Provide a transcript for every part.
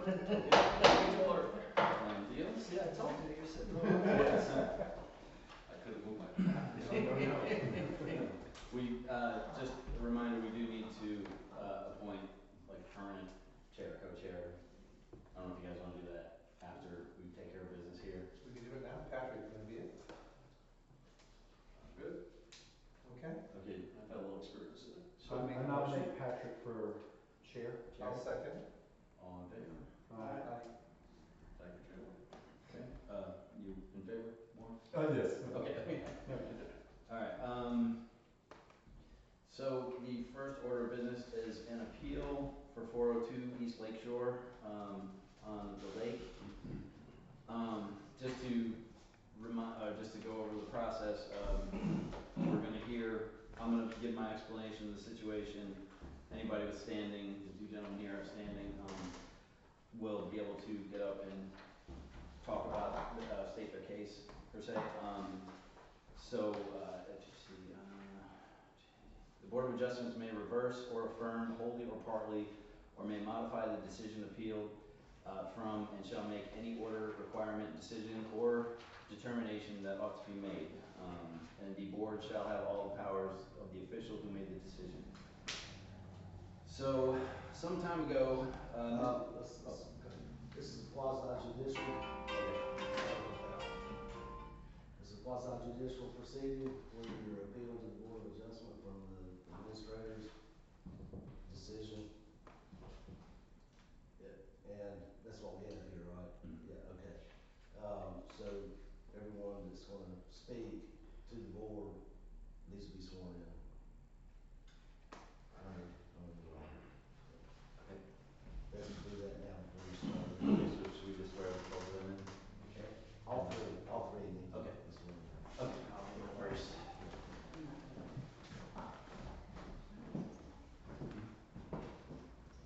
Deal? See, I told you, you said no. I could have moved my. We, just a reminder, we do need to, appoint like permanent chair, co-chair. I don't know if you guys wanna do that after we take care of business here. We can do it now. Patrick's gonna be it. Good? Okay. Okay, I've got a little experience in it. So I make I a nominate motion. Patrick for chair. I'll second. All in favor? Aye. Dr. Chair? Okay, you in favor, more? Yes. Okay. All right, so the first order of business is an appeal for 402 East Lake Shore, on the lake. Just to just to go over the process, we're gonna hear, I'm gonna give my explanation of the situation. Anybody that's standing, the two gentlemen here are standing, will be able to get up and talk about, state their case, per se. Let's just see, the Board of Adjustments may reverse or affirm wholly or partly, or may modify the decision appealed from, and shall make any order, requirement, decision, or determination that ought to be made. And the board shall have all the powers of the official who made the decision. So, some time ago, This is quasi judicial. This is quasi judicial proceeding where you're appealing to the Board of Adjustment from the administrator's decision. Yeah, and that's what we have here, right? Yeah, okay. So everyone that's gonna speak to the board needs to be sworn in. Let's do that now before we start. should we just swear both of them in? Okay. All three need to Okay. be sworn in. Okay, I'll do it first.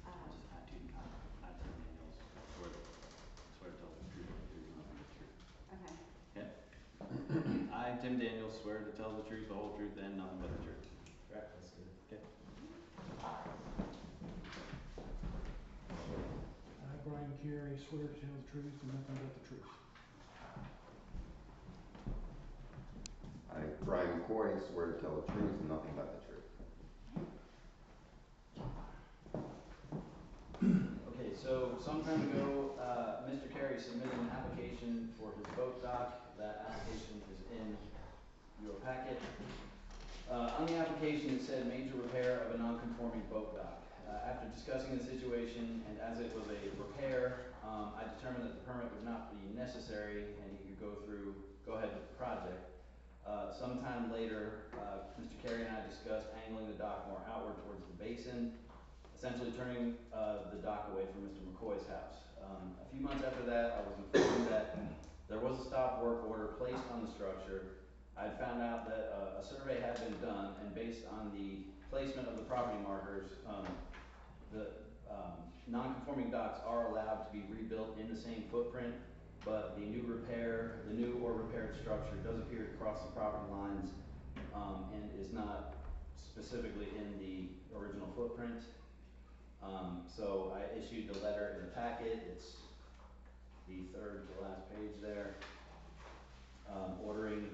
I, Tim Daniels, swear to tell the truth, nothing but the truth. Okay. Okay. I, Tim Daniels, swear to tell the truth, the whole truth, and nothing but the truth. Right, that's good. Okay. I, Brian Carey, swear to tell the truth and nothing but the truth. I, Brian McCoy, swear to tell the truth and nothing but the truth. Okay, so some time ago, Mr. Carey submitted an application for his boat dock. That application is in your packet. On the application, it said major repair of a non-conforming boat dock. After discussing the situation, and as it was a repair, I determined that the permit would not be necessary, and he could go ahead with the project. Sometime later, Mr. Carey and I discussed angling the dock more outward towards the basin, essentially turning the dock away from Mr. McCoy's house. A few months after that, I was informed that there was a stop work order placed on the structure. I had found out that a survey had been done, and based on the placement of the property markers, the non-conforming docks are allowed to be rebuilt in the same footprint, but the new or repaired structure does appear to cross the property lines and is not specifically in the original footprint. So I issued the letter in the packet. It's the third to last page there, ordering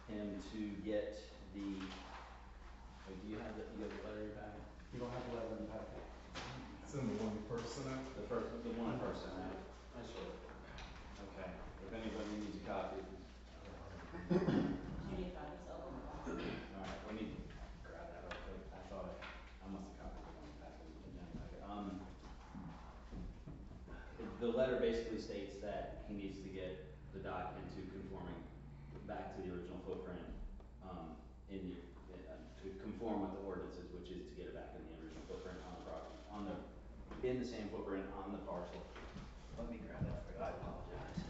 him to get the. Wait, do you have the letter in your packet? You don't have the letter in the packet. It's in the one person app. The one person. I should. Okay. If anybody needs a copy. All right. Let me grab that real quick. I must have copied the one packet. The letter basically states that he needs to get the dock into conforming back to the original footprint, to conform with the ordinances, which is to get it back in the original footprint on the property, in the same footprint on the parcel. Let me grab that for you. I apologize.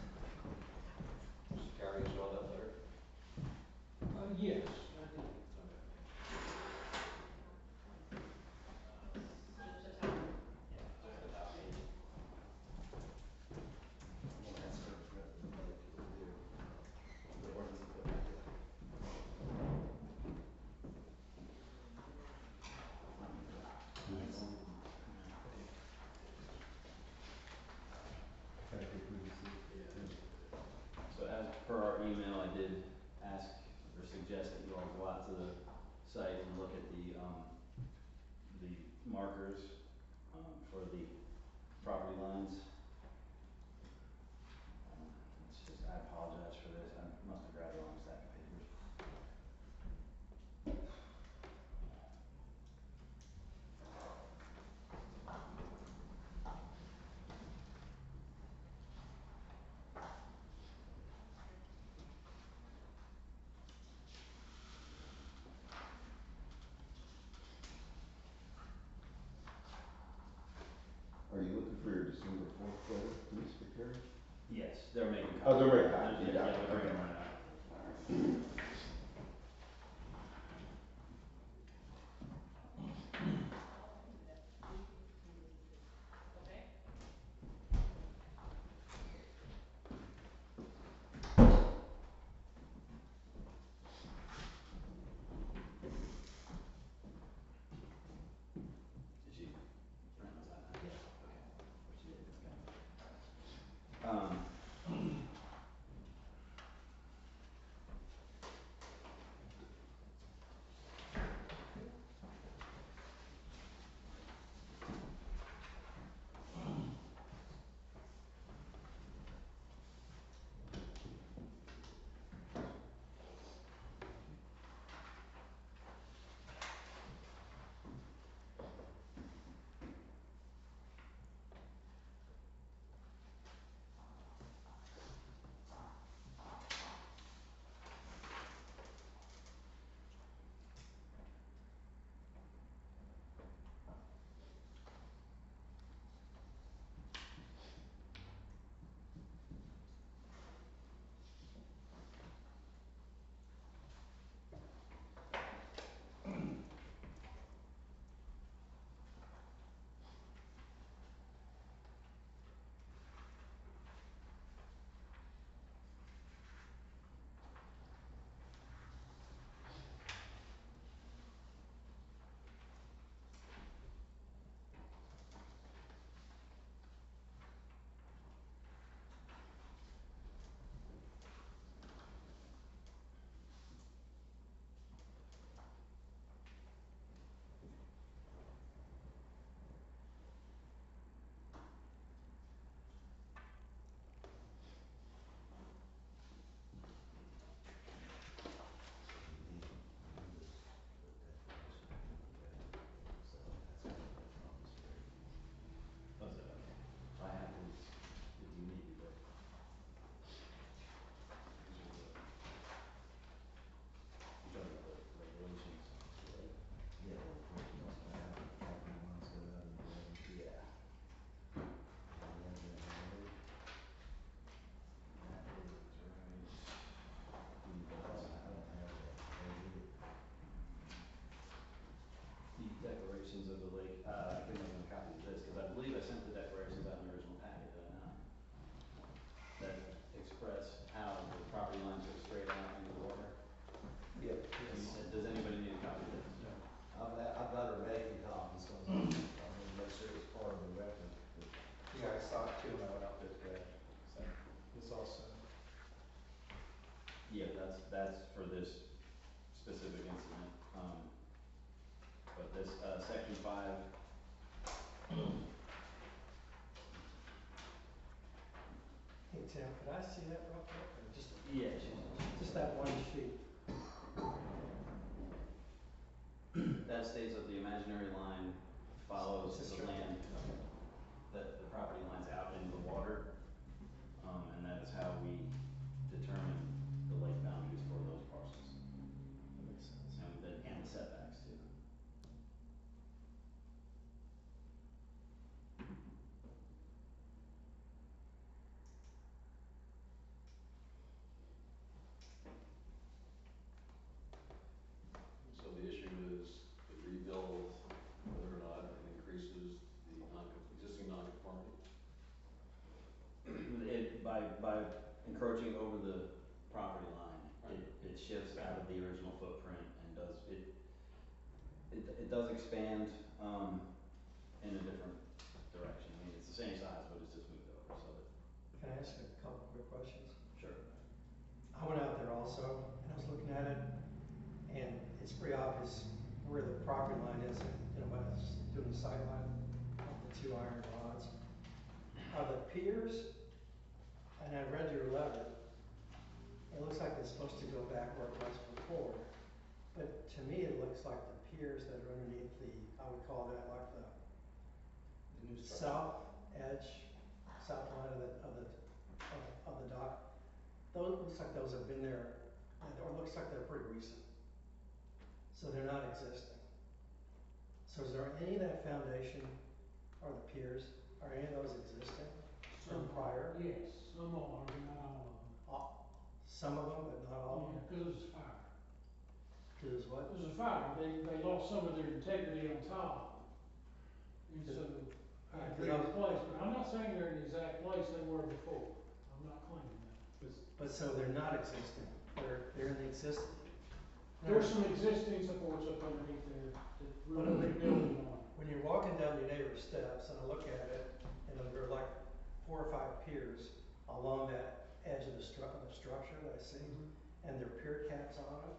Mr. Carey, you saw that letter? Yes, I did. That's for the ordinance. did ask or suggest that you all go out to the site and look at the markers, for the property lines. It's just, I apologize for this, I must have grabbed the wrong stack of papers. Are you looking for your December 4th letter, Mr. Carey? Yes, they're making copies. Oh, they're making copies, Yeah, you got it, they're bringing okay. them right out. Did she print those out now? Yeah. Okay, or she did, okay. You need the declaration from the record, so that's why I made copies for everyone. Oh, is it, okay. I have his, if you need, but. These are the, you're talking about the regulations for the lake? Yeah, well, first you also have the property lines go out into the lake. Yeah. Do you have that already? That is right. He I does. don't have that. Can I get it? The declarations of the lake, I can make a copy of this, cause I believe I sent the declarations out in the original packet, did I not? That express how the property lines go straight out into the water. Yep. Does anybody need a copy of this? No. I've got her making copies, cause I wanna make sure it's part of the record. Yeah, I saw it too when I went out there today, so it's all set. Yeah, that's for this specific incident, but this, section 5. Hey Tim, could I see that real quick, or Yeah, just that one sheet? that states that the imaginary line follows Is this the right? land, Okay. the property lines out into the water. And that is how we determine the lake boundaries for those parcels, That makes sense. and the setbacks too. So the issue is the rebuild, whether or not it increases the existing non-conformity? By encroaching over the property line, Right. it shifts out of the original footprint and it does expand, in a different direction. I mean, it's the same size, but it's just moved over, so Can I ask a couple quick questions? sure. I went out there also, and I was looking at it, and it's pretty obvious where the property line is, when it's doing the sight line of the 2 iron rods. Are the piers, and I read your letter, it looks like it's supposed to go back where it was before, but to me, it looks like the piers that are underneath the, I would call that like the The new structure. south edge, south line of the dock. Those, looks like those have been there, or looks like they're pretty recent. So they're not existing. So is there any of that foundation or the piers, are any of those existing from prior? Yes, some are, but not all of them. Some of them, but not all of them? Yeah, because it's fire. Because what? It was a fire, they lost some of their integrity on top. And so, I had to replace, but I'm not saying they're in the exact place they were before. I'm not claiming that. But so they're not existing, they're in the existing. There's some existing supports up underneath there that we're rebuilding on. When you're walking down your neighbor's steps, and I look at it, and there are like 4 or 5 piers along that edge of the structure that I see, and there are pier caps on it,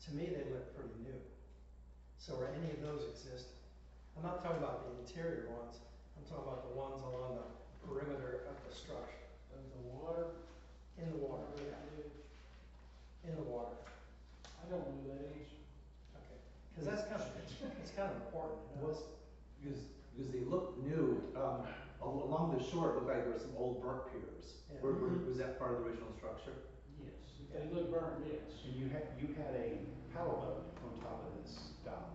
to me, they look pretty new. So are any of those existing? I'm not talking about the interior ones, I'm talking about the ones along the perimeter of the structure. Of the water. In the water, yeah, in the water. I don't know that answer. Okay, because that's kind of, it's kind of important, you know? Because they look new, along the shore, it looked like there were some old burnt piers. Yeah. Was that part of the original structure? Yes, if they look burned, yes. And you had a paddle boat on top of this dock.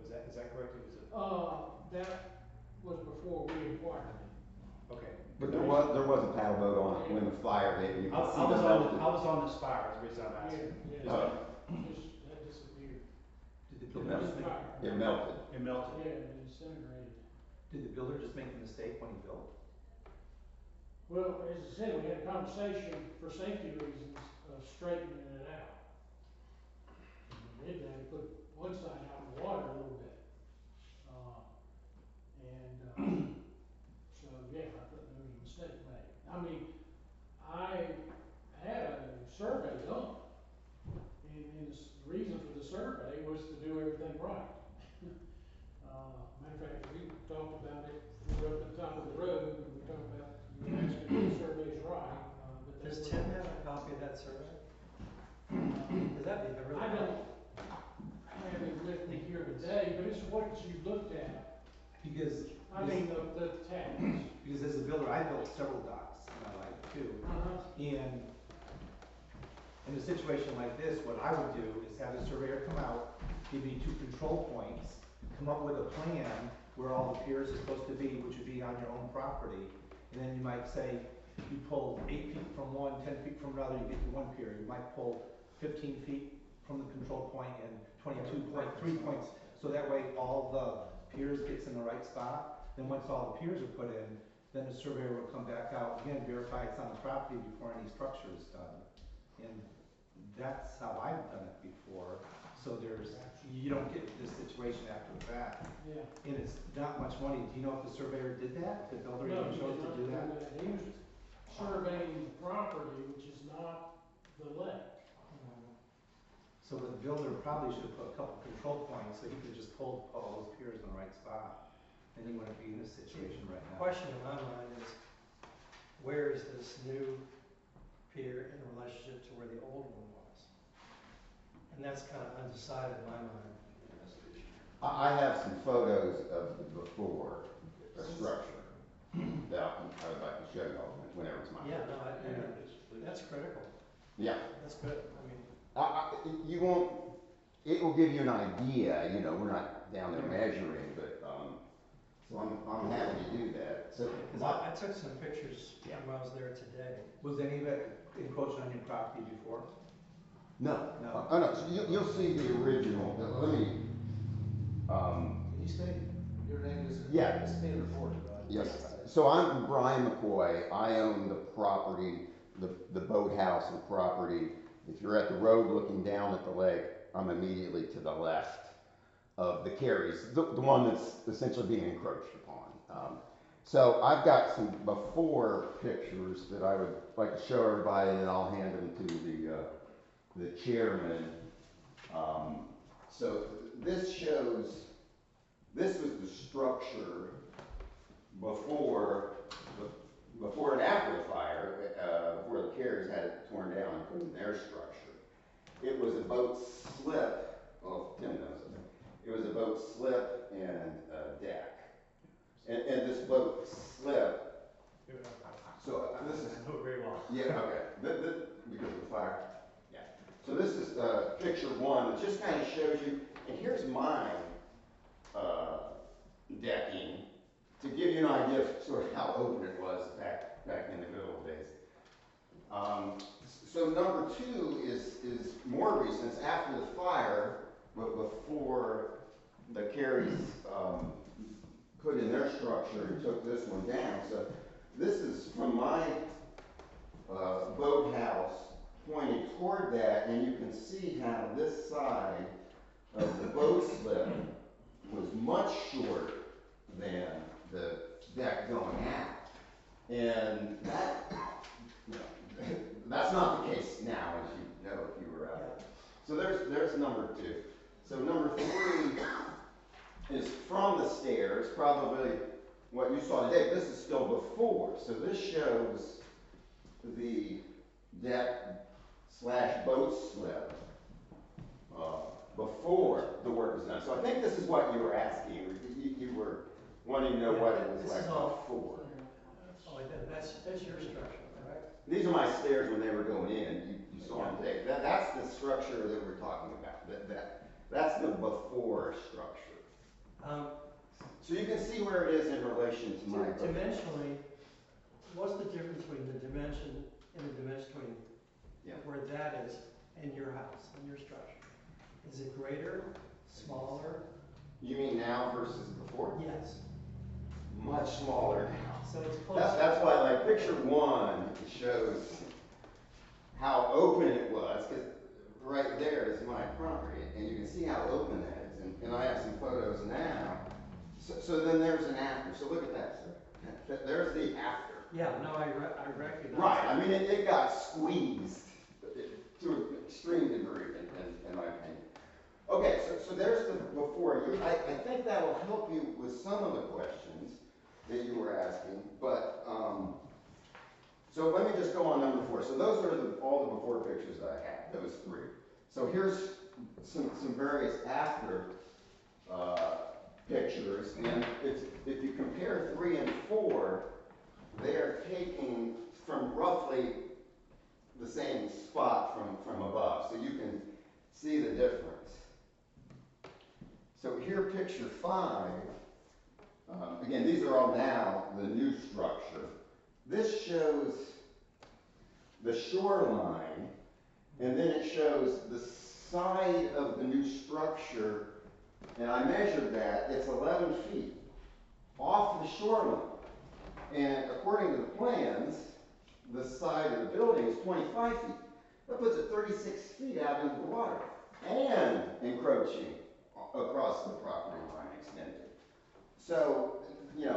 Is that correct? It was That was before we acquired it. okay. But there was a paddle boat on it when the fire hit, and you I could see was the on, melted. I was on the spire, is the reason I'm asking. Yeah, Oh. that disappeared. Did the It builder melted. just make, It melted. It melted. Yeah, it disintegrated. did the builder just make a mistake when he built? Well, as I said, we had a conversation for safety reasons of straightening it out. And we did that, we put one side out in the water a little bit. So, yeah, I thought there was a mistake made. I mean, I had a survey done, and the reason for the survey was to do everything right. Matter of fact, we talked about it, we were up at the top of the road, and we talked about, you were asking if the survey's right, but they Does were- Tim have a copy of that survey? Because that'd be really. I don't have it with me here today, but it's what you looked at. Because, I mean, the tax. because as a builder, I built several docks in my life too. And in a situation like this, what I would do is have the surveyor come out, give me 2 control points, come up with a plan where all the piers are supposed to be, which would be on your own property. And then you might say, you pull 8 feet from one, 10 feet from another, you get to 1 pier. You might pull 15 feet from the control point and 22.3 points. So that way all the piers gets in the right spot. Then once all the piers are put in, then the surveyor will come back out, again, verify it's on the property before any structure is done. And that's how I've done it before. So you don't get this situation after the fact. Yeah. And it's not much money. Do you know if the surveyor did that? If the builder No, even he chose did to not do do that? that. He was surveying the property, which is not the lake. So the builder probably should have put a couple control points so he could just pull all those piers in the right spot. And he wouldn't be in this situation right The now. question in my mind is, where is this new pier in relation to where the old one was? And that's kind of undecided in my mind. I have some photos of the before structure that I would like to show you all whenever it's my Yeah, turn. no, that's critical. Yeah. That's good. I mean, You won't, it will give you an idea, we're not down there measuring, but, so I'm happy to do that. So, because I took some pictures Yeah. when I was there today. Was any of it encroaching on your property before? no, No. oh no, so you'll see the original, let me, Can you state your name is? Yeah. It's being recorded, right? yes. So I'm Brian McCoy, I own the property, the boathouse and property. If you're at the road looking down at the lake, I'm immediately to the left of the Carries, the one that's essentially being encroached upon. So I've got some before pictures that I would like to show everybody, and then I'll hand them to the chairman. So this shows, this was the structure before and after the fire, before the Careys had it torn down and put in their structure. It was a boat slip, well, Tim knows it. It was a boat slip and a deck. And this boat slip, so this is. I know it very well. Yeah, okay, because of the fire. Yeah. So this is picture one, it just kind of shows you, and here's my decking, to give you an idea of sort of how open it was back in the good old days. So number two is more recent, it's after the fire, but before the Careys put in their structure and took this one down. So this is from my boathouse pointing toward that, and you can see how this side of the boat slip was much shorter than the deck going out. And that, that's not the case now, as you know if you were out there. So there's number two. So number three is from the stairs, probably what you saw today. This is still before. So this shows the deck / boat slip before the work was done. So I think this is what you were asking. You were wanting to know what it was This like is all- before. Oh, that's your structure, correct? These are my stairs when they were going in. You saw them today. That's the structure that we're talking about. That's the before structure. So you can see where it is in relation to my. Dimensionally, what's the difference between the dimension and the dimension between where that is and your house and your structure? Is it greater, smaller? You mean now versus before? Yes. Much smaller now. So it's close. That's why, like, picture one shows how open it was, because right there is my property, and you can see how open that is. And I have some photos now. So then there's an after. So look at that, sir. There's the after. Yeah, no, I recognize. Right. I mean, it got squeezed to an extreme degree, in my opinion. Okay, so there's the before. I think that will help you with some of the questions that you were asking, but so let me just go on number four. So those are all the before pictures that I have, those three. So here's some various after pictures, and if you compare 3 and 4, they are taking from roughly the same spot from above, so you can see the difference. So here, picture 5, again, these are all now the new structure. This shows the shoreline, and then it shows the side of the new structure, and I measured that, it's 11 feet off the shoreline. And according to the plans, the side of the building is 25 feet. That puts it 36 feet out into the water and encroaching across the property line extended. So,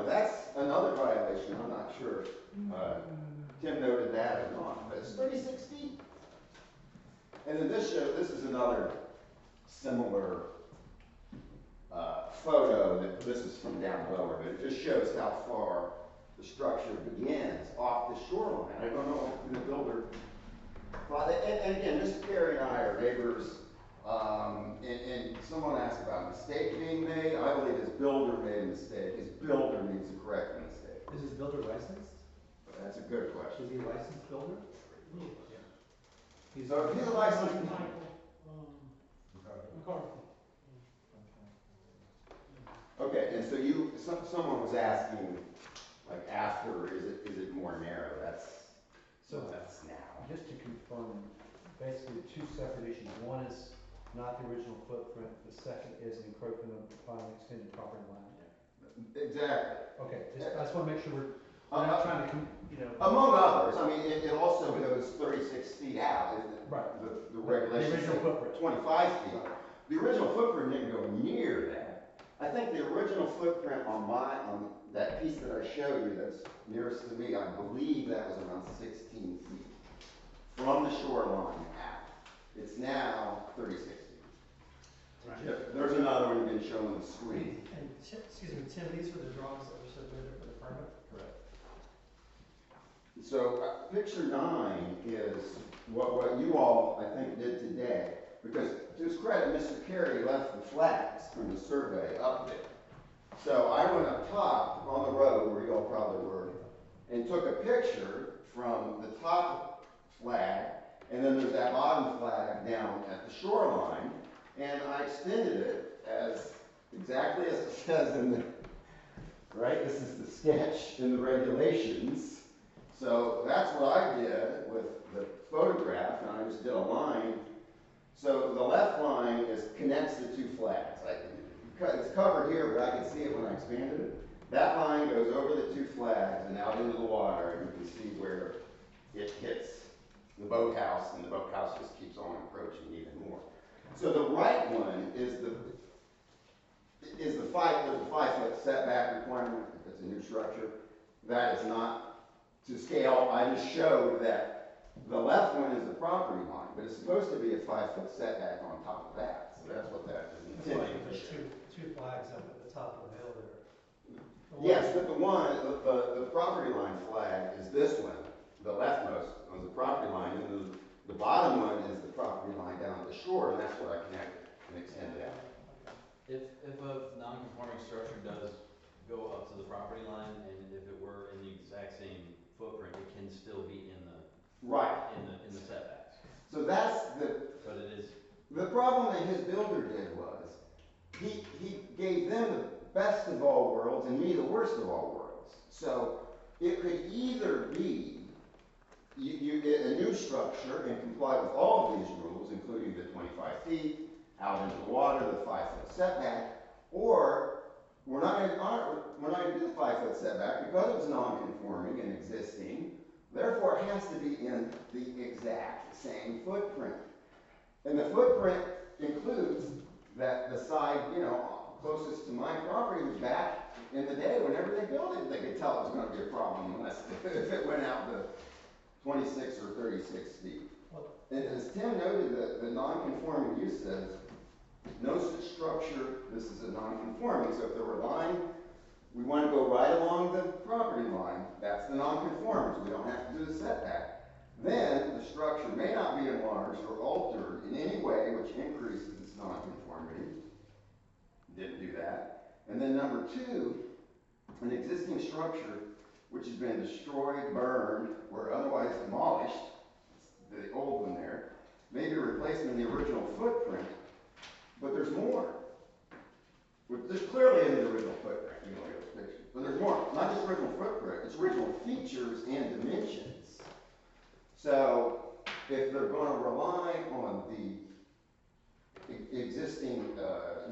that's another violation. I'm not sure if Tim noted that or not, but it's 36 feet. And then this is another similar photo. This is from down lower, but it just shows how far the structure begins off the shoreline. I don't know if the builder thought that, and again, Mr. Carey and I are neighbors, and someone asked about a mistake being made. I believe his builder made a mistake. His builder needs to correct the mistake. Is his builder licensed? But that's a good question. Is he a licensed builder? He's So he's a licensed. McCarthy. Okay, and so someone was asking, like, after, is it more narrow? That's now. Just to confirm, basically two separate issues. One is not the original footprint, the second is an encroachment upon an extended property line. Exactly. Okay, I just want to make sure we're not trying to, Among others, I mean, it also goes 36 feet out. Right. The regulations. The original say footprint. 25 feet. The original footprint didn't go near that. I think the original footprint on that piece that I showed you that's nearest to me, I believe that was around 16 feet from the shoreline out. It's now 36 feet. There's another one being shown on the screen. And, excuse me, Tim, these are the drawings that were submitted for the permit? Correct. So, picture 9 is what you all, I think, did today. Because, to his credit, Mr. Carey left the flags from the survey up there. So, I went up top on the road, where you all probably were, and took a picture from the top flag, and then there's that bottom flag down at the shoreline, and I extended it as exactly as it says in the, right? This is the sketch in the regulations. So that's what I did with the photograph, and I just did a line. So the left line connects the two flags. It's covered here, but I can see it when I expanded it. That line goes over the two flags and out into the water, and you can see where it hits the boathouse, and the boathouse just keeps on approaching even more. So the right one is there's a 5-foot setback requirement if it's a new structure. That is not to scale. I just showed that the left one is the property line, but it's supposed to be a 5-foot setback on top of that. So that's what that is That's why intended to there's show. two flags up at the top of the hill there. Yes, but the property line flag is this one. The leftmost was the property line, and the bottom one is the property line down at the shore, and that's what I connected and extended out. If a non-conforming structure does go up to the property line, and if it were in the exact same footprint, it can still be in the Right. in the setbacks. So that's But it is the problem that his builder did was he gave them the best of all worlds and me the worst of all worlds. So it could either be you get a new structure and comply with all of these rules, including the 25 feet, out into the water, the 5-foot setback, or we're not going to do the 5-foot setback because it's non-conforming and existing. Therefore, it has to be in the exact same footprint. And the footprint includes that the side, closest to my property was back in the day whenever they built it. They could tell it was going to be a problem unless if it went out to 26 or 36 feet. And as Tim noted, the non-conforming use says, no such structure, this is a non-conforming. So if there were a line, we want to go right along the property line, that's the non-conformance, we don't have to do the setback. Then the structure may not be enlarged or altered in any way which increases its non-conformity. Didn't do that. And then number 2, an existing structure which has been destroyed, burned, or otherwise demolished, the old one there, may be replaced in the original footprint, but there's more. There's clearly in the original footprint, you don't get those pictures, but there's more. Not just original footprint, it's original features and dimensions. So if they're going to rely on the existing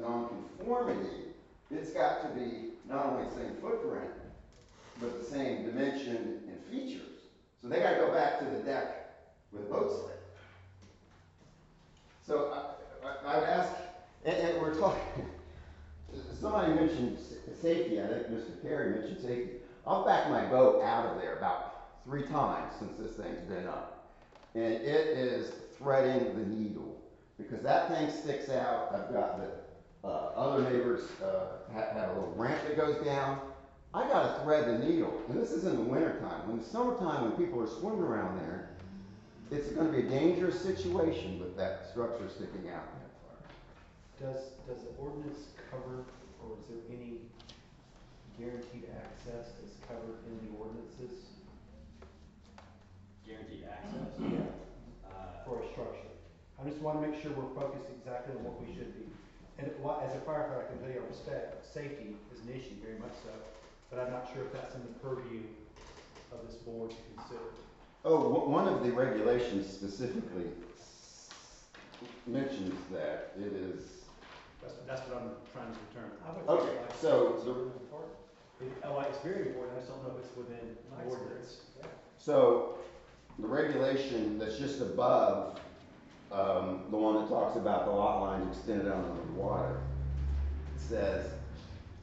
non-conformity, it's got to be not only the same footprint, but the same dimension and features. So they got to go back to the deck with a boat slip. So I've asked, and we're talking, somebody mentioned safety. I think Mr. Carey mentioned safety. I've backed my boat out of there about 3 times since this thing's been up. And it is threading the needle because that thing sticks out. I've got the other neighbors have a little ramp that goes down. I got to thread the needle. And this is in the wintertime. In the summertime, when people are swimming around there, it's going to be a dangerous situation with that structure sticking out that far. Does the ordinance cover, or is there any guaranteed access that's covered in the ordinances? guaranteed access. For a structure? I just want to make sure we're focused exactly on what we should be. And as a firefighter, I can tell you I respect safety is an issue, very much so, but I'm not sure if that's in the purview of this board to consider. Oh, one of the regulations specifically mentions that it is. That's what I'm trying to determine. I would Okay, think like so it's really important. It's very important, I just don't know if it's within My the ordinance. experience, yeah. So the regulation that's just above the one that talks about the lot lines extended out into the water says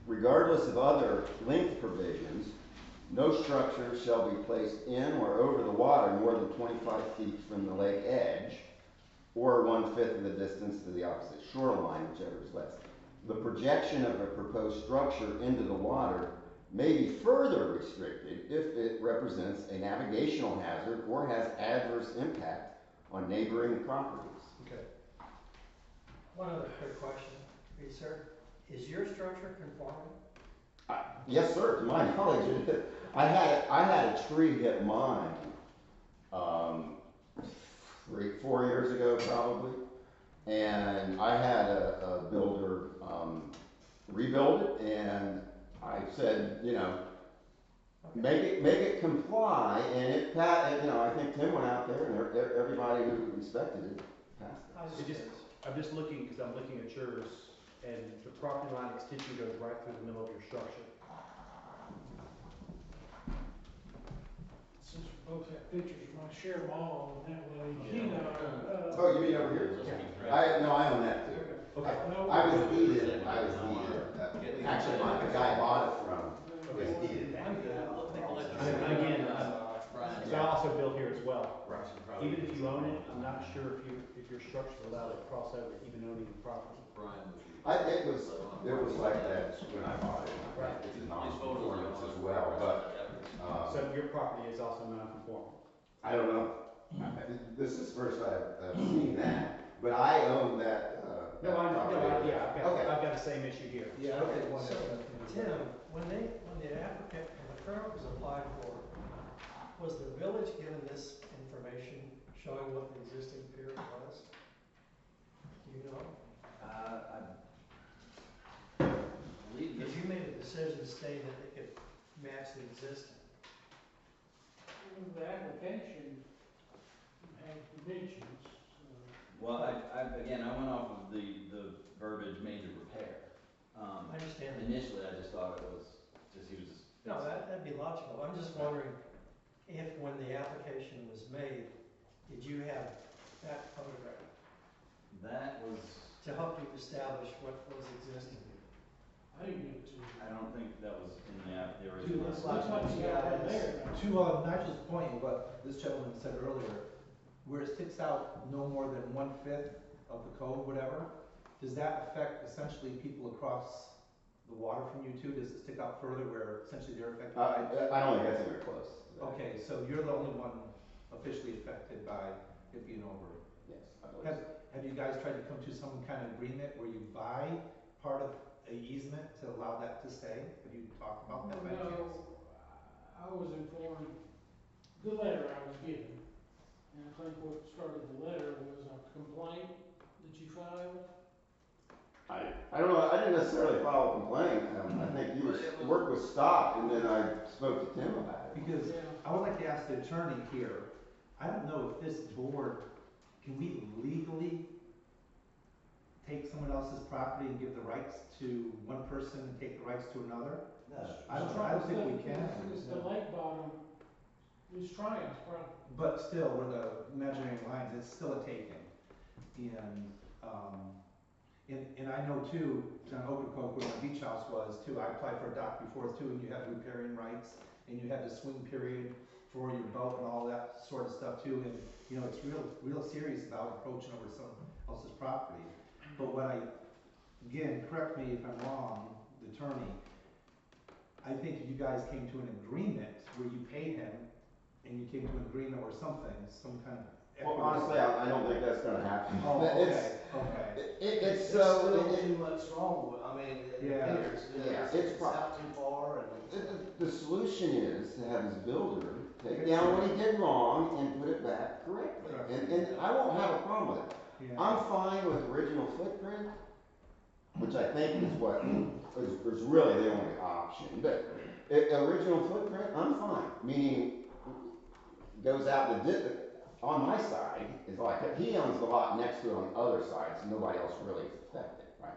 regardless of other length provisions, no structure shall be placed in or over the water more than 25 feet from the lake edge, or 1/5 of the distance to the opposite shoreline, whichever is less. The projection of a proposed structure into the water may be further restricted if it represents a navigational hazard or has adverse impact on neighboring properties. Okay. One other quick question, please, sir. Is your structure conforming? Yes, sir, to my knowledge, it is. I had a tree hit mine, 4 years ago probably, and I had a builder, rebuild it, and I said, you know, make it comply, and I think Tim went out there and everybody who inspected it passed it. I'm just looking, because I'm looking at yours, and the property line extension goes right through the middle of your structure. Since we both have pictures, we might share them all, and that way, you know. Oh, you mean over here? I own that too. Okay. I was deeded, actually, the guy bought it from, was deeded. And again, because I also built here as well. Even if you own it, I'm not sure if your structure is allowed to cross over, even owning the property. It was like that when I bought it. Right. It's a non-conformance as well, but, So your property is also non-conforming? I don't know. This is first I've seen that, but I own that, No, I know, property. yeah, Okay. I've got the same issue here. Yeah, I Okay, think one so, of Tim, when the permit was applied for, was the village given this information showing what the existing pier was? Do you know? I believe Because this, you made a decision stating that it could match the existing. The application had dimensions, well, again, I went off of the verbiage major repair. I understand that. Initially, I just thought it was, he was just. No, that'd be logical. I'm just wondering if, when the application was made, did you have that photograph That was, to help you establish what was existing? I didn't get to. I don't think that was in the original. Looks Looks like you got it there. To Nigel's point, what this gentleman said earlier, where it sticks out no more than 1/5 of the code, whatever, does that affect essentially people across the water from you too? Does it stick out further where essentially they're affected? I don't think that's even close. to that. Okay, so you're the only one officially affected by it being over. Yes, I believe so. Have you guys tried to come to some kind of agreement where you buy part of a easement to allow that to stay? Have you talked about that by chance? No, I was informed, the letter I was given, and I think what started the letter was a complaint that you filed. I don't know, I didn't necessarily file a complaint, I think work was stopped, and then I spoke to Tim about it. Because Yeah. I would like to ask the attorney here, I don't know if this board, can we legally take someone else's property and give the rights to one person and take the rights to another? No. I don't think we can. It's the lake bottom, it's Triumph's property. But still, with the imaginary lines, it's still a taking. And I know too, John Okokoke, where my beach house was too, I applied for a dock before too, and you have riparian rights, and you have the swing period for your boat and all that sort of stuff too, and, you know, it's real serious about approaching over someone else's property. But again, correct me if I'm wrong, the attorney, I think you guys came to an agreement where you paid him, and you came to an agreement or something, some kind of. Well, honestly, I don't think that's gonna happen. Oh, It's- okay. It's There's so, still too much wrong with, I mean, Yeah. it's out too far and. the solution is to have his builder take down what he did wrong and put it back correctly. And I won't have a problem with it. Yeah. I'm fine with original footprint, which I think is what is really the only option. But original footprint, I'm fine, meaning goes out on my side, is like, he owns the lot next to it on the other side, so nobody else really is affected, right?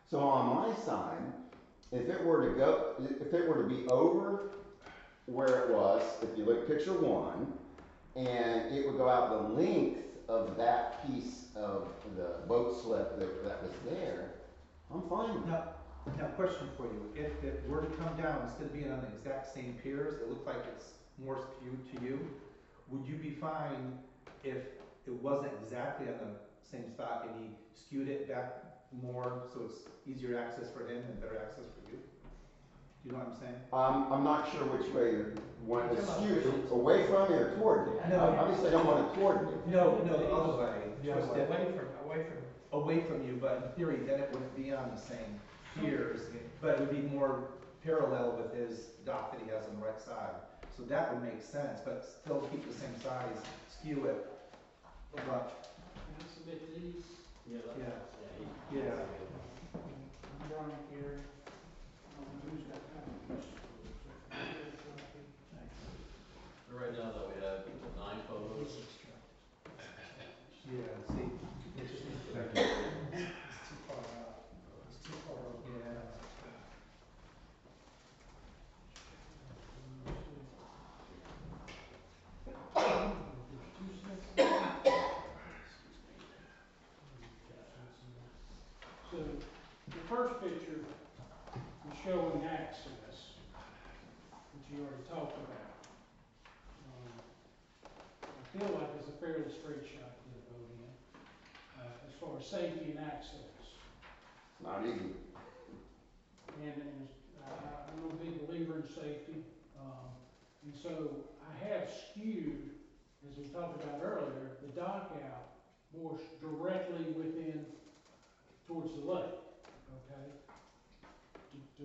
So on my side, if it were to be over where it was, if you look at picture 1, and it would go out the length of that piece of the boat slip that was there, I'm fine with Now, Now, question for you, if it were to come down, instead of being on the exact same piers, it looked like it's more skewed to you, would you be fine if it wasn't exactly on the same spot and he skewed it back more so it's easier access for him and better access for you? Do you know what I'm saying? I'm not sure which way you want to skew it, away from me or toward me. No. Obviously, I don't want it toward me. No, the other way. The other Twist way. it away from you, but in theory, then it wouldn't be on the same piers, but it would be more parallel with his dock that he has on the right side. So that would make sense, but still keep the same size, skew it. But, Can I submit these? Yeah, yeah, yeah. I'm Brian Carey. Who's got copies? So right now that we have 9 photos. Yeah, see, it just needs to be. It's too far out. It's too far over. Yeah. So, the first picture is showing access, which you already talked about. I feel like it's a fairly straight shot to get a boat in, as far as safety and access. It's not easy. And I'm a big believer in safety, and so I have skewed, as we talked about earlier, the dock out more directly within, towards the lake, okay? To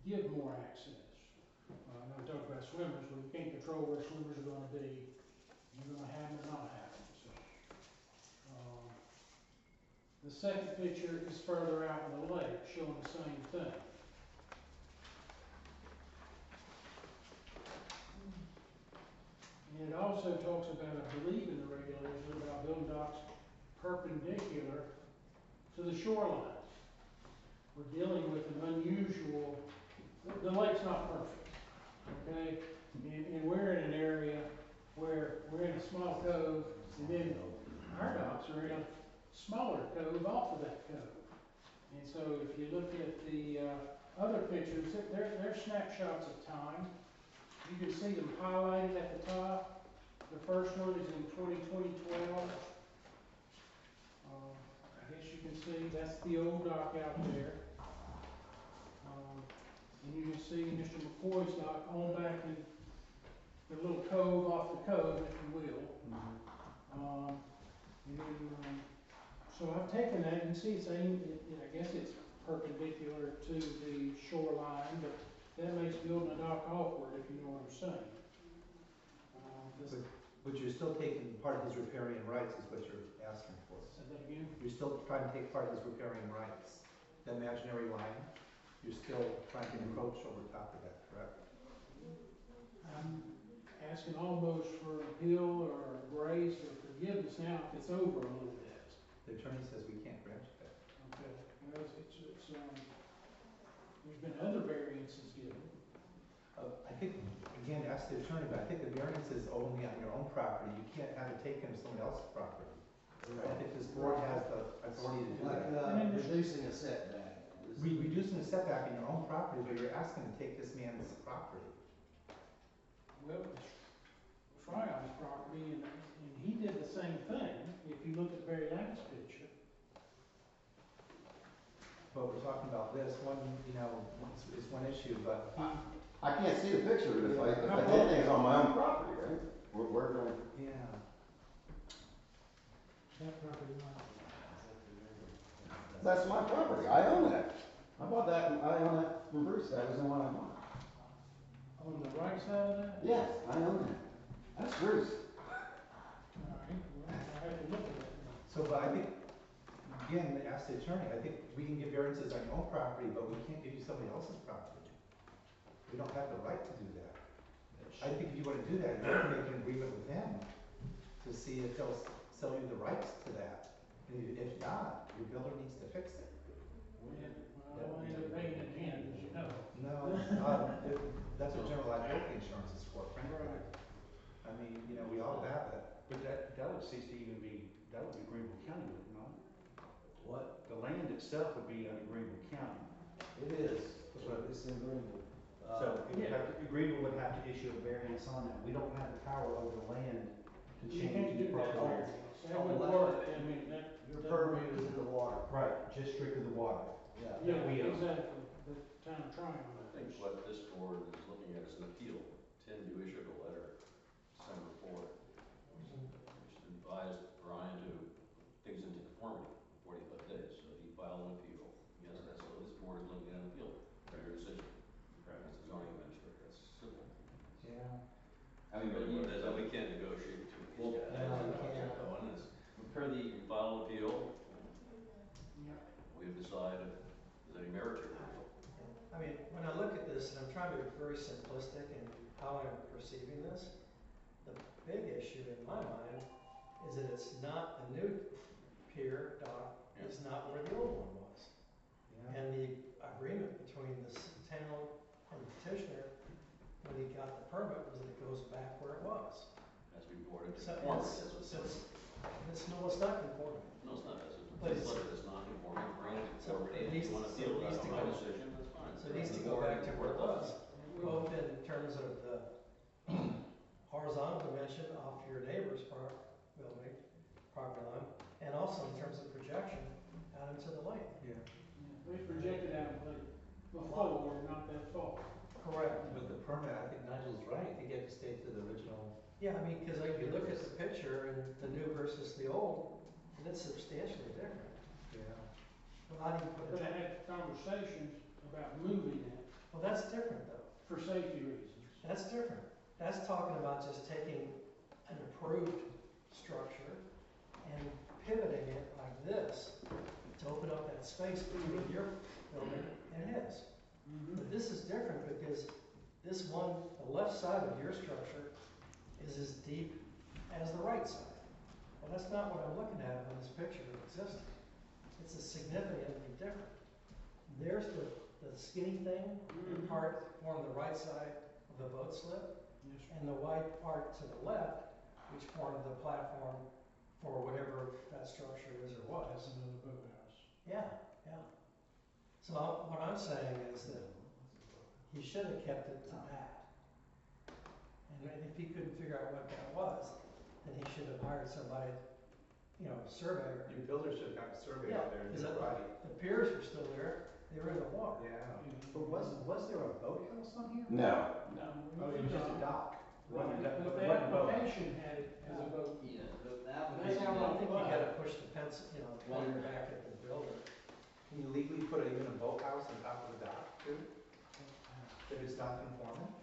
give more access. And we talked about swimmers, well, you can't control where swimmers are gonna be, you're gonna have them or not have them, so. The second picture is further out in the lake, showing the same thing. And it also talks about, I believe in the regulations, about building docks perpendicular to the shoreline. We're dealing with an unusual, the lake's not perfect, okay? And we're in an area where we're in a small cove, and then our docks are in a smaller cove off of that cove. And so if you look at the other pictures, they're snapshots of time. You can see them highlighted at the top. The first one is in 2012. I guess you can see that's the old dock out there. And you can see Mr. McCoy's dock on back in the little cove off the cove, if you will. And then, so I've taken that and see it's aimed, I guess it's perpendicular to the shoreline, but that makes building a dock awkward, if you know what I'm saying. But you're still taking part of his riparian rights is what you're asking for. Say that again? You're still trying to take part of his riparian rights. The imaginary line, you're still trying to encroach over top of that, correct? I'm asking almost for appeal or grace or forgiveness now if it's over a little bit. The attorney says we can't grant you that. Okay, well, there's been other variances given. I think, again, ask the attorney, but I think the variance is only on your own property. You can't have it taken to someone else's property. I don't think this board has the authority to do Like, that. reducing a setback. Reducing the setback in your own property, but you're asking to take this man's property. Well, Tryon's property, and he did the same thing, if you look at the very last picture. But we're talking about this one, is one issue, but I can't see the picture, but if I did things on my own property, right? Where do I? yeah. That property line. That's my property. I own that. I bought that, I own that from Bruce. That was the one I bought. On the right side of that? Yes, I own that. That's Bruce. All right, well, I have to look at that now. So, but I think, again, ask the attorney, I think we can give variances on your own property, but we can't give you somebody else's property. We don't have the right to do that. I think if you wanna do that, you have to make an agreement with him to see if he'll sell you the rights to that. And if not, your builder needs to fix it. Well, I end up paying it in, as you know. No, that's what general liability insurance is for, frankly. Right. I mean, we all have it. But that would cease to even be, that would be Greenville County, wouldn't it not? What? The land itself would be under Greenville County. It is, it's in Greenville. So it would have to, Greenville would have to issue a variance on that. We don't have the power over the land to You change can't the do that. property. That would work, I mean, that. Your that- purview is in the water. Right, just strictly the water. Yeah. Yeah, we own. exactly, the town of Tryon. I think what this board is looking at is an appeal. Tim, you issued a letter December 4th. You advised Brian to put things into conformity in 45 days, so he filed an appeal. Yes, that's, so this board is looking at an appeal for your decision. As the zoning administrator, that's simple. Yeah. I mean, but you, But we can't negotiate between Well, these guys. no, we can't. So, and it's, per the, you file an appeal, Yeah. we decide if there's any merit to your appeal. I mean, when I look at this, and I'm trying to be very simplistic in how I'm perceiving this, the big issue in my mind is that it's not, the new pier dock is not where the old one was. Yeah. And the agreement between the town and the petitioner, when he got the permit, was that it goes back where it was. Has to be brought into So conformity, it's, that's what it so says. it's not conforming. No, it's not, that's a, But this it's- letter is not conforming, bring it to So conformity, it if needs- you wanna so appeal it needs that to on my go- decision, that's fine. So it needs to go back to where it was, both in terms of the horizontal dimension off your neighbor's building, property line, and also in terms of projection out into the lake. Yeah. They projected out like before, not that far. Correct. With the permit, I think Nigel's right, they get to stay to the original. Yeah, I mean, cause like you look at the picture and the new versus the old, and it's substantially different. Yeah. Well, how do you put But I it? had conversations about moving it Well, that's different though. for safety reasons. That's different. That's talking about just taking an approved structure and pivoting it like this to open up that space between your building and his. But this is different because this one, the left side of your structure is as deep as the right side. Well, that's not what I'm looking at on this picture of existing. It's a significantly different. There's the skinny thing, the part on the right side of the boat slip, and the wide part to the left, which formed the platform for whatever that structure is or was. That's another boathouse. Yeah, yeah. So what I'm saying is that he should have kept it to that. And if he couldn't figure out what that was, then he should have hired somebody, you know, a surveyor. Your builder should have got a survey Yeah, out there and is did it- it right. The piers were still there, they were in the water. Yeah. But was there a boathouse on here? No, No. Oh, it was just a dock. Right, Wasn't a- but the wasn't a boat. application had it as a boat. yeah, the That's application. how I think you Right. gotta push the pencil, you know, the finger back at the builder. Can you legally put even a boathouse on top of the dock too? If it's not conforming?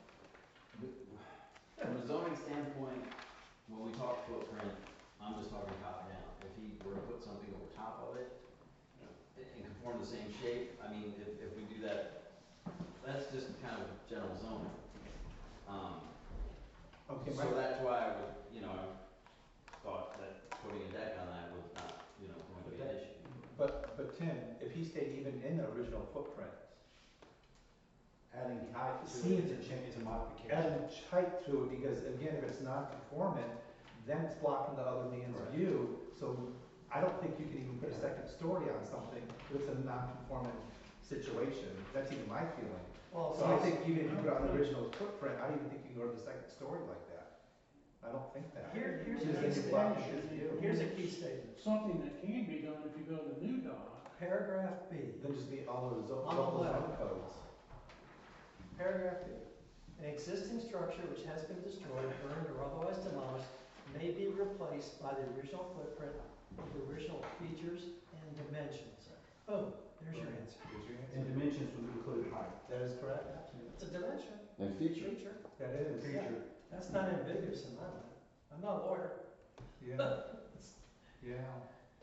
From a zoning standpoint, when we talk footprint, I'm just talking top down. If he were to put something over top of it and conform the same shape, I mean, if we do that, that's just kind of general zoning. Okay, So that's why I would, you know, I thought that putting a deck on that was not, you know, going to be an issue. But Tim, if he stayed even in the original footprint, Adding height to Seems- it is a change, is a modification. adding height to it, because again, if it's not conforming, then it's blocking the other man's Right. view. So I don't think you can even put a second story on something if it's a non-conforming situation. That's even my feeling. Well, So I think even if you put it on the original footprint, I don't even think you can go to the second story like that. I don't think that. Here's Because a then key you're blocking statement. his view. Here's a key statement. Something that can be done if you go to new dock. Paragraph B. Then just meet all those On the local left. zone codes. Paragraph B. An existing structure which has been destroyed, burned, or otherwise demolished may be replaced by the original footprint with the original features and dimensions. Boom, there's your answer. Here's your And answer. dimensions would include height. That is correct. It's a dimension, and feature. feature. That is. Yeah. That's not ambiguous in my mind. I'm not a lawyer. Yeah. Yeah.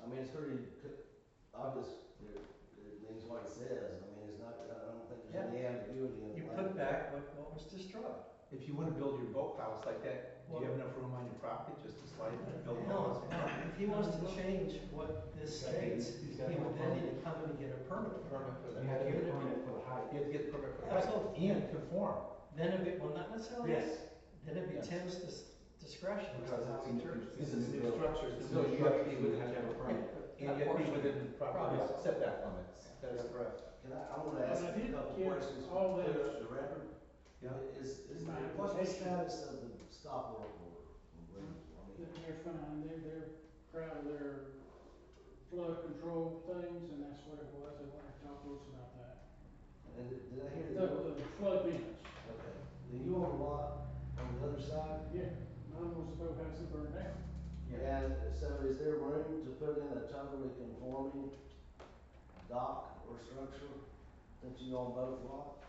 I mean, it's pretty obvious, it means what it says, I mean, it's not, I don't think there's any ambiguity in the You language. put back what was destroyed. If you wanna build your boathouse like that, do you have enough room on your property just to slide and build a house? No, if he wants to change what this states, he would then need to come in and get a permit. Permit for You that. have to get a permit for the height. You have to get a permit for that. Absolutely. And conform. Then it'd be, well, not necessarily. Yes. Then it'd be Yes. Tim's discretion as to Because how it's he in the, interprets. it's It's in a the new building. structure, It's so a new you have to structure, be so you within have to have a permit. And you have to be within property Property. setback limits. That is correct. I wanna ask I you a did couple get questions to all clear those- up the record. Yeah. What's the application. status of the stop work order? I mean, They're fine, they're proud of their flood control things, and that's what it was, they wanted to talk to us about that. and did I hear that? The flood vents, Okay, then you own a lot on the other side? yeah, mine was the boathouse that burned down. And so is there room to put in a totally conforming dock or structure since you own both lots?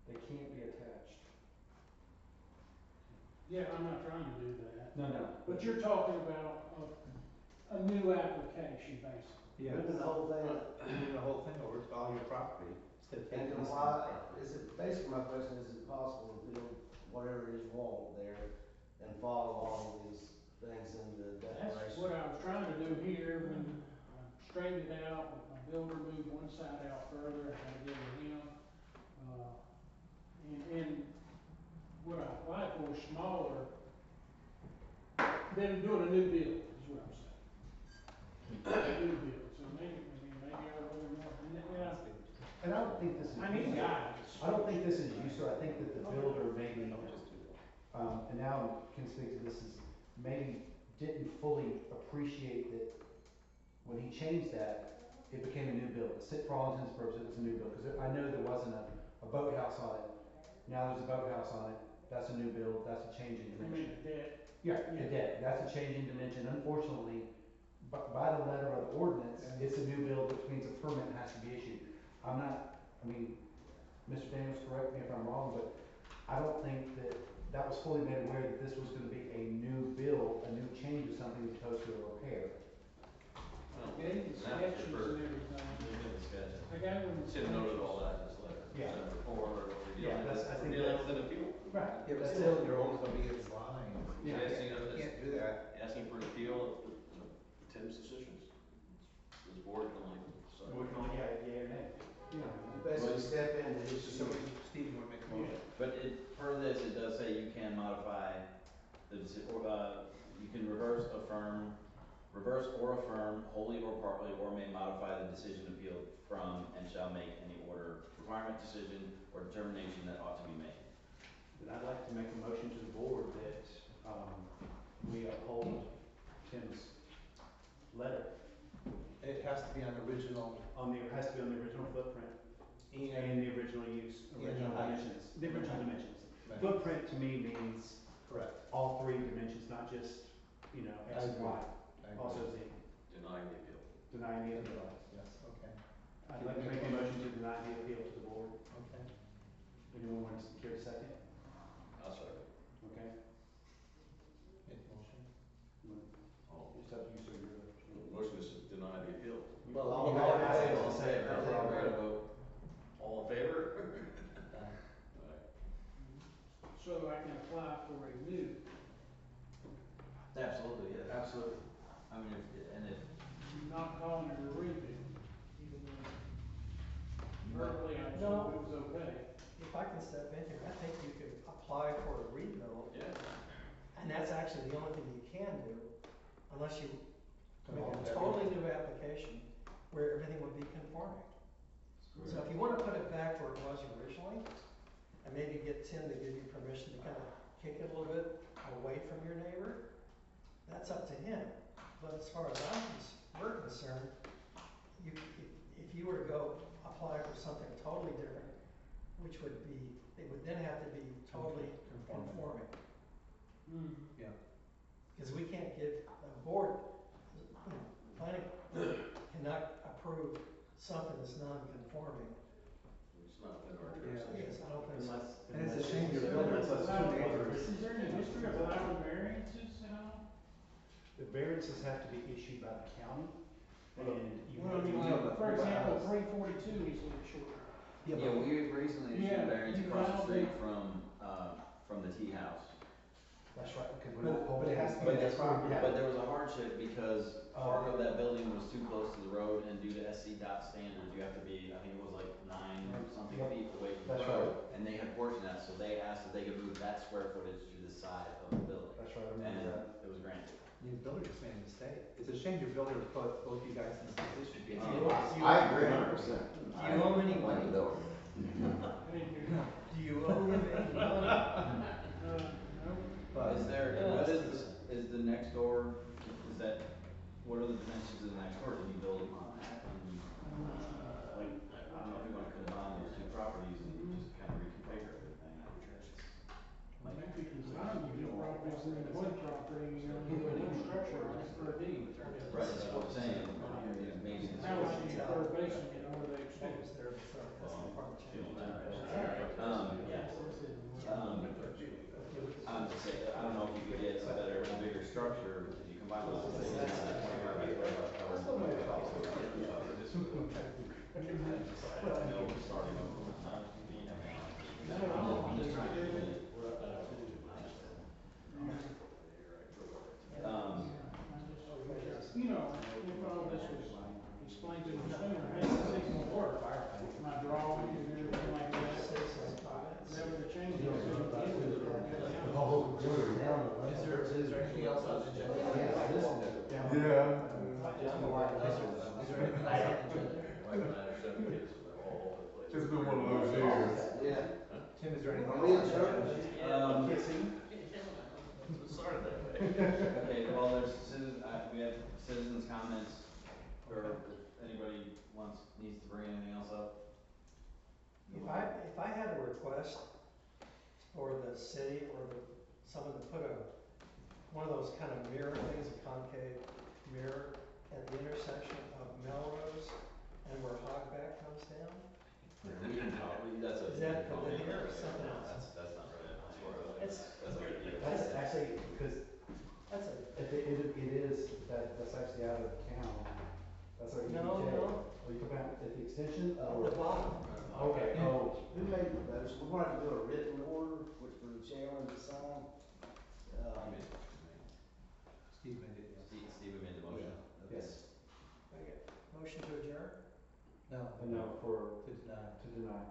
They can't be attached. Yeah, I'm not trying to do that, No, no. but you're talking about a new application, basically. Yeah. Moving the whole thing, Moving the whole thing over to all your property instead of and taking this. comply, basically my question is it possible to build whatever it is you want there and follow all these things in the That's declaration? what I was trying to do here, when I straightened it out, my builder moved one side out further, I had to give it him. And what I applied for was smaller than doing a new build, is what I'm saying. A new build, so maybe I really more, yeah, And I don't think this is. I need guidance. I don't think this is you, sir. I think that the builder maybe, and now can speak to this, is maybe didn't fully appreciate that when he changed that, it became a new build. For all intents and purposes, it was a new build, because I know there wasn't a boathouse on it. Now there's a boathouse on it. That's a new build. That's a change in I mean, dimension. the debt, Yeah, the deck, that's a change in dimension. Unfortunately, by the letter of the ordinance, it's a new build, which means a permit has to be issued. Mr. Daniels, correct me if I'm wrong, but I don't think that that was fully made aware that this was gonna be a new build, a new change of something as opposed to a repair. gave the sketches and everything. I got one. Tim noted all that in his letter. Yeah. Before, we're Yeah, dealing that's- I think with that's- an appeal. Right. Yeah, but still, you're always gonna be in line. Yeah. Yes, you know, You can't do that. asking for an appeal of Tim's decisions. This board can only decide. We can only, yeah or nay. You basically step in and issue. So, Steve, you wanna make a motion? But per this, it does say you can modify the, you can reverse or affirm wholly or partly, or may modify the decision appealed from and shall make any order, requirement, decision, or determination that ought to be made. Then I'd like to make a motion to the board that, we uphold Tim's letter. It has to be on the original It has to be on the original footprint and. and the original use, And original the height. dimensions, the original dimensions. Right. Footprint to me means Correct. all three dimensions, not just, X and I agree. Y, I agree. also Z, Denying the appeal. denying the appeal. Yes, okay, I'd like to make a motion to deny the appeal to the board. okay. Anyone want to care a second? I'll second. Okay. Make a motion. Oh, It's up to you, sir. the motion is to deny the appeal. Well, all all I in have favor? to say, Now we're ready to vote. All in favor? So I can apply for a new, Absolutely, yes. Absolutely. I mean, if not calling it a rebuild, even though verbally I was No. told it was okay. If I can step in here, I think you could apply for a rebuild, Yeah. and that's actually the only thing you can do, unless you Come make on, a Debbie. totally new application where everything would be conforming. So if you wanna put it back where it was originally, and maybe get Tim to give you permission to kind of kick it a little bit away from your neighbor, that's up to him. But as far as we're concerned, if you were to go apply for something totally different, which would be, it would then have to be totally conforming. Mm. Yeah. Cause we can't give, the board, planning cannot approve something that's non-conforming. It's not in our Yeah. jurisdiction. Yes, I don't think so. And it's a shame your building plus two neighbors. Is there any history of allowing variances at all? The variances have to be issued by the county, and you Well, I mean, Yeah. for example, 342 is a little short. Yeah, we recently issued Yeah, a variance you across the filed street it. from the tea house. That's right, because we're not But holding. it has to be But that that's, property. but there was a hardship because part of that building was too close to the road, and due to SC dot standards, you have to be, I think it was like 9 something Yep. feet away from That's the road. right. And they had portioned that, so they asked if they could move that square footage to the side of the building, That's right, I and remember that. it was granted. The builder just made a mistake. It's a shame your builder put both you guys in this position. I agree 100%. Do you owe him any money? Thank you. Do you owe him any money? No, But Is there, what is the next door, is that, what are the dimensions of the next door? Did you build like, I don't know if you wanna combine those two properties and just kind of reconfigure everything. I think you can design the two properties in the one property, you know, do a new structure on it for a deed. Right, that's what I'm saying, maybe. it's- Kind of like the third basin, you know, where they What extend. was there before? That's the part change. I'm just saying, I don't know if you could get a better, a bigger structure, if you combine those two things. Starting over. I'm just trying to get it. You know, if all this was explained to me sooner, hey, this ain't gonna work. My drawing and everything like that. Never the changes. is there anything else on the agenda? Yeah. Is there anything else on the agenda? It's been one of those years. Yeah. Tim, is there anything Are else we on the adjourned? agenda? Okay, well, there's we have citizens' comments, or if anybody needs to bring anything else up. If I had a request for the city or someone to put one of those kind of mirror things, a concave mirror at the intersection of Melrose and where Hogback comes down, That's is that for the here or something else? That's not right. It's, That's actually, because that's a, it is, that's actually out of town. That's our EDJ. No. Are you talking about at the extension? at the bottom. Okay, oh, Who made the motion? We're gonna have to do a written order, which for the chairman to sign. Steve made it, yes. Steve made the motion. Okay. yes, Okay. Motion to adjourn? No. no, for, To deny. to deny.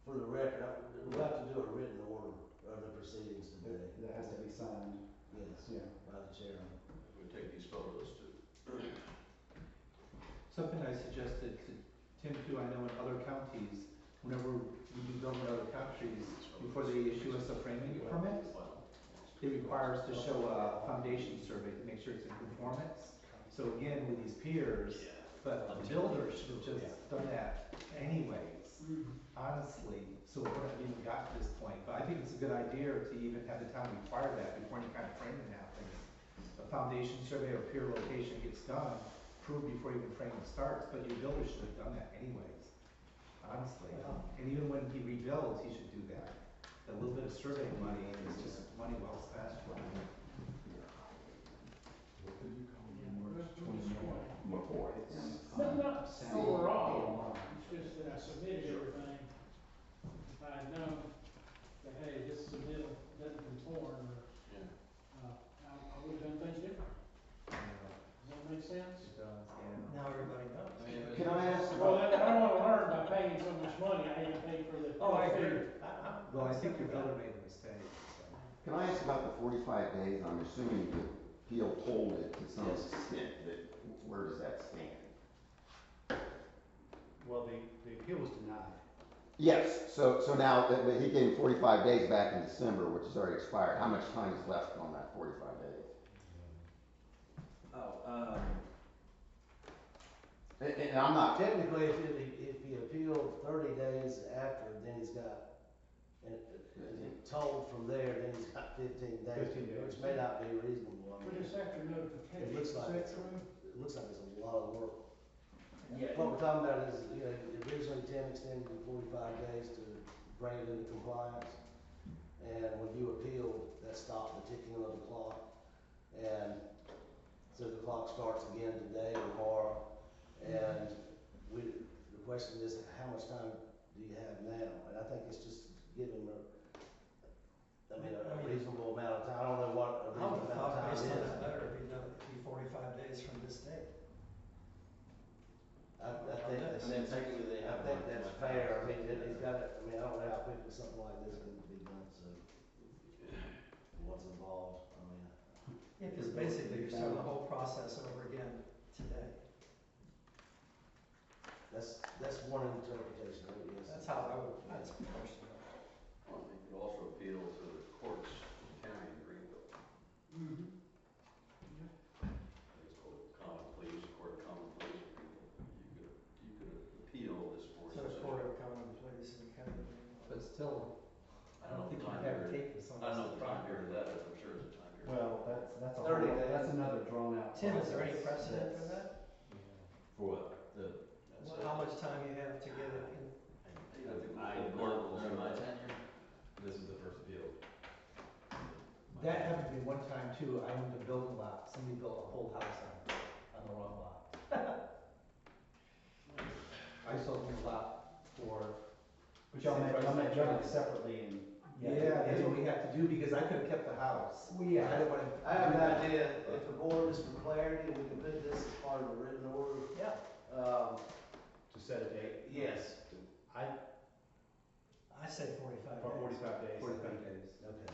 For the record, we'll have to do a written order of the proceedings today. That has to be signed, Yes, yeah. by the chairman. We take these photos too. Something I suggested to Tim too, I know in other counties, whenever we do build in other countries, before they issue us a framing permit, it requires to show a foundation survey to make sure it's in conformance. So again, with these piers, but the builder should have just done that anyways, honestly, so we wouldn't have even got to this point. But I think it's a good idea to even have the town require that before any kind of framing happens. A foundation survey or pier location gets done, approved before even framing starts, but your builder should have done that anyways, honestly. Well- And even when he rebuilds, he should do that. A little bit of survey money is just money well spent. No, not overall, it's just that I submitted everything. If I had known that, hey, this submittal doesn't conform, or, Yeah. I would've done things different. Does that make sense? It does, yeah. Now everybody knows. Can I ask Well, about, I don't wanna learn by paying so much money, I even paid for the. Oh, I agree. fee. Well, I think your builder made a mistake, so. Can I ask about the 45 days? I'm assuming the appeal told it to some extent, that, where does that stand? Well, the appeal was denied. Yes, so now, that he gave 45 days back in December, which has already expired. How much time is left on that 45 days? Oh, And I'm not, technically, if he appealed 30 days after, then he's got, and told from there, then he's got 15 days, 15 days. which may not be reasonable. I But mean, it's after notification, It looks is like that it's, true? it looks like it's a lot of work. yeah. What we're talking about is, originally Tim extended to 45 days to bring it into compliance. And when you appealed, that stopped the ticking of the clock. And so the clock starts again today or tomorrow. And the question is, how much time do you have now? And I think it's just giving a reasonable amount of time. I don't know what a I would reasonable have amount of thought time based on is. that letter, it'd be 45 days from this date. I think that's, And then technically they I have. think that's fair. I mean, he's got it, I mean, I don't know how quickly something like this can be done, so. What's involved, I mean. If Is basically, you're starting the whole process over again today. That's one interpretation of it, yes. That's how I would, that's personal. Well, you could also appeal to the courts in the county in Greenville. Mm-hmm. I think it's called Common Pleas, Court of Common Pleas in Greenville. You could appeal this board's To the decision. Court of Common Pleas in County. But still, I don't know think the you time have to period. take this on. I don't know the time period of that, but I'm sure it's a time period. Well, that's a 30 whole, days. that's another drawn out. Tim, is there any process. precedent for that? For what? How much time you have to get it in? During my tenure, this is the first appeal. That happened to me one time too, I owned a building lot, somebody built a whole house on the wrong lot. I sold the lot for. But y'all met separately and. Yeah, that's what we have to do, because I could've kept the house. Well, yeah. I didn't wanna. I have an idea, if the board is for clarity, we can put this as part of a written order. Yeah. To set a date. Yes, I say 45 For days. 45 days. 45 days. okay,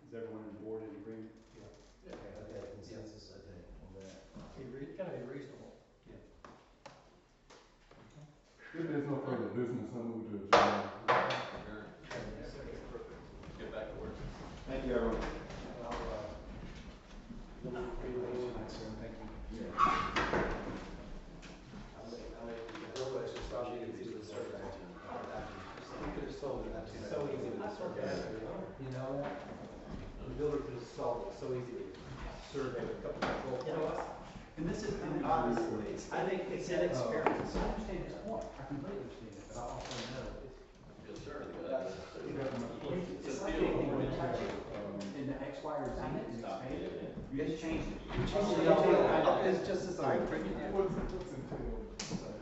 Is everyone on board in agreement? okay, consensus, okay, on that. Gotta be reasonable. If there's no further business, I move to adjourn. Sure. Get back to work. Thank you, everyone. You'll be free to leave. Thank you. I'll make the real question, so I'll need to do the survey. You could have sold it, that's so easy with the survey. You know that? The builder could have sold it so easily, survey with a couple of control You know what? points. And this is, Obviously. I think it's inexperience. I understand his point, I completely understand it, but I also know it's. Yes, sir. It's like anything, when you touch it, and the X, Y, or Z is expanded, you just change it. It's just as I. What's entailed?